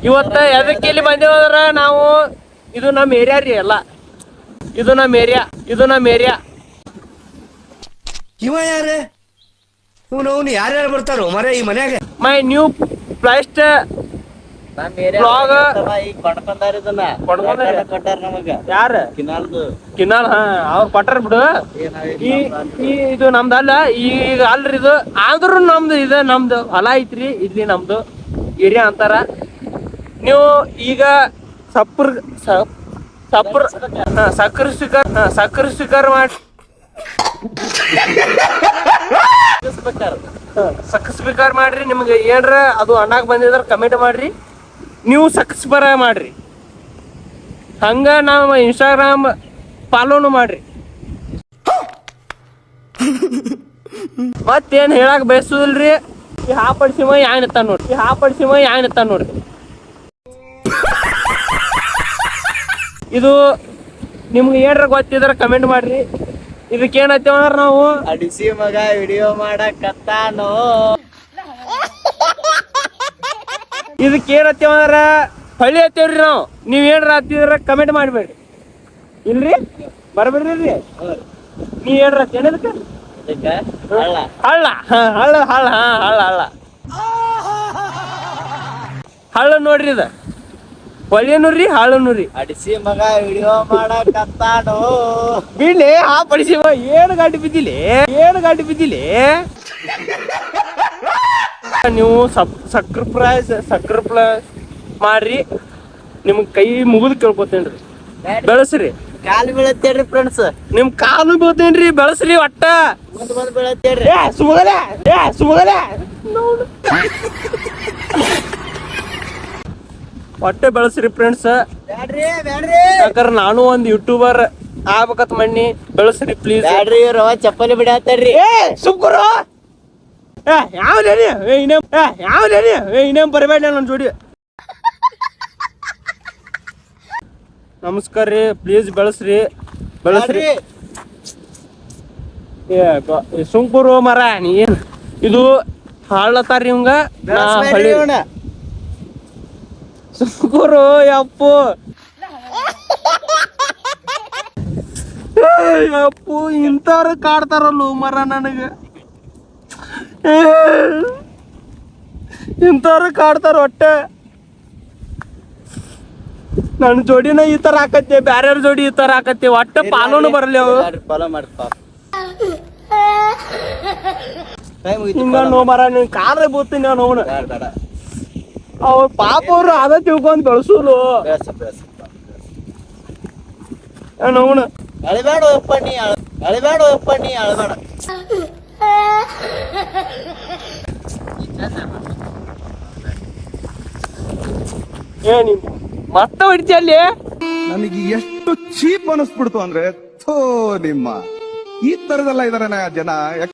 ಇವತ್ತ ಎದಕ್ಕೆ ಇಲ್ಲಿ ಬಂದೇವಂದ್ರ ನಾವು ಇದು ನಮ್ಮ ಏರಿಯಾ ರೀ ಎಲ್ಲ ಇದು ನಮ್ಮ ಏರಿಯಾ ಇವ ಯಾರೇ ಇವನು ಯಾರ್ಯಾರು ಬರ್ತಾರೋ ಮರ ಈ ಮನ್ಯಾಗ ಮೈ ನ್ಯೂ ಪ್ಲಸ್ಟ್ ಬ್ಲಾಗ್ ಯಾರ ಕಿನಾಲ್ ಅವ್ರು ಕೊಟ್ಟಾರ ಬಿಡು ಇದು ನಮ್ದಲ್ಲ ಈಗ ಅಲ್ರಿ ಇದು ಆದ್ರೂ ನಮ್ದು ಇದು ನಮ್ದು ಹೊಲ ಐತ್ರಿ ಇಲ್ಲಿ ನಮ್ದು ಏರಿಯಾ ಅಂತಾರ ನೀವು ಈಗ ಸಕ್ಕರೆ ಸ್ವೀಕಾರ ಮಾಡಿ ಸಬ್ಸ್ಕ್ರೈಬ್ ಮಾಡ್ರಿ ನಿಮ್ಗೆ ಏನ್ರ ಅದು ಅಣ್ಣಾಗ ಬಂದಿದ್ರ ಕಮೆಂಟ್ ಮಾಡ್ರಿ ನೀವು ಸಬ್ಸ್ಕ್ರೈಬ್ ಮಾಡ್ರಿ ಹಂಗ ನಮ್ಮ ಇನ್ಸ್ಟಾಗ್ರಾಮ್ ಫಾಲೋನು ಮಾಡ್ರಿ ಮತ್ತೇನ್ ಹೇಳಕ್ ಬಯಸುದಿಲ್ರಿ ಈ ಹಾಪಡಿಸಿಮ ಯಾನ್ ನೋಡ್ರಿ ಇದು ನಿಮ್ಗೆ ಏನ್ರ ಗೊತ್ತಿದ್ರ ಕಮೆಂಟ್ ಮಾಡ್ರಿ ಇದಕ್ಕೇನತ್ತೇವ ಅಂದ್ರ ನಾವು ಅಡಿಸಿ ಮಗ ವಿಡಿಯೋ ಮಾಡಕತ್ತಾನೋ ಇದಕ್ಕೇನತ್ತೇವ ಅಂದ್ರ ಹೊಳಿ ಹತ್ತೇವ್ರಿ ನಾವು ನೀವ್ ಏನ್ರ ಹತ್ತಿದ್ರ ಕಮೆಂಟ್ ಮಾಡ್ಬೇಡ್ರಿ ಇಲ್ರಿ ಬರ್ಬೇಡ್ರಿ ನೀವ್ ಏನ್ರ ಹತ್ತೇನದಕ್ಕ ಹಳ್ಳ ನೋಡ್ರಿ ಇದ ಹೊಳಿಯನುರಿ ಹಾಳನುರಿ ಅಡಿಸಿ ಮಗ ವಿಡಿಯೋ ಮಾಡಕತ್ತಾನೋ ಬಿಡ್ಲಿ ಆ ಪಡಿಸಿ ಏನು ಗಾಡಿ ಬಿದ್ದಿಲಿ ನೀವು ಸಬ್ಸ್ಕ್ರೈಬ್ ಮಾಡ್ರಿ ನಿಮ್ಗೆ ಕೈ ಮುಗಿದು ಕೇಳ್ಕೊತೇನ್ರಿ ಬೆಳೆಸ್ರಿ ಕಾಲು ಬೀಳತ್ತೇಳ್ರಿ ಫ್ರೆಂಡ್ಸ್ ನಿಮ್ ಕಾಲು ಬೀಳ್ತೇನ್ರಿ ಬೆಳೆಸ್ರಿ ಒಟ್ಟ ಮುಂದ್ ಬೀಳತ್ತೇಳ್ರಿ ಸುಮಗಲ ಹೊಟ್ಟೆ ಬೆಳೆಸ್ರಿ ಫ್ರೆಂಡ್ಸ್ ಯಾಕಂದ್ರೆ ನಾನು ಒಂದು ಯೂಟ್ಯೂಬರ್ ಆಗ್ಬೇಕತ್ ಮಣ್ಣಿ ಬೆಳೆಸ್ರಿ ಪ್ಲೀಸ್ ಬ್ಯಾಡ್ರಿ ರವ ಚಪ್ಪಲಿ ಬಿಡತ್ತೇಳ್ರಿ ಸುಮ್ಕರು ಇನ್ನೇಮ್ ಬರಬೇಡ ನನ್ನ ಜೋಡಿ ನಮಸ್ಕಾರ ರೀ ಪ್ಲೀಸ್ ಬೆಳೆಸ್ರಿ ಸುಮ್ಕರು ಮರ ನೀ ಏನ್ ಇದು ಹಾಳತ್ತಾರ್ರಿ ಇವಂಗ ಸುಮ್ಕರು ಯಪ್ಪು ಇಂಥವ್ರು ಕಾಡ್ತಾರಲ್ಲ ಮರ ನನಗ ಇಂಥವ್ರು ಕಾಡ್ತಾರ ಒಟ್ಟೆ ನನ್ನ ಜೋಡಿನ ಈ ತರ ಹಾಕತ್ತೆ ಬ್ಯಾರ್ಯಾರ ಜೋಡಿ ಈ ತರ ಹಾಕತ್ತೆ ಒಟ್ಟೆ ಪಾಲೋನು ಬರಲಿ ಅವು ಫಾಲೋ ಮಾಡಿ ಹಿಂಗ ನೋ ಮರ ನೀನ್ ಕಾಲ ಬೋತೀನಿ ನಾನು ಅವನು ಅವ್ರ ಪಾಪ ಅವ್ರು ಅದ ತಿಳ್ಕೊಂಡ್ ಬೆಳೆಸೂರು ಅವನು ಅಳಬೇಡ ಒಪ್ಪಣ್ಣಿ ಅಳಬೇಡ ಏನಿ ಮತ್ತೆ ಹೊಡಿತಿ ಅಲ್ಲಿ ನನಗೆ ಎಷ್ಟು ಚೀಪ್ ಅನಿಸ್ಬಿಡ್ತು ಅಂದ್ರೆ ಥೋ ನಿಮ್ಮ ಈ ತರದೆಲ್ಲ ಇದಾರೆ ಜನ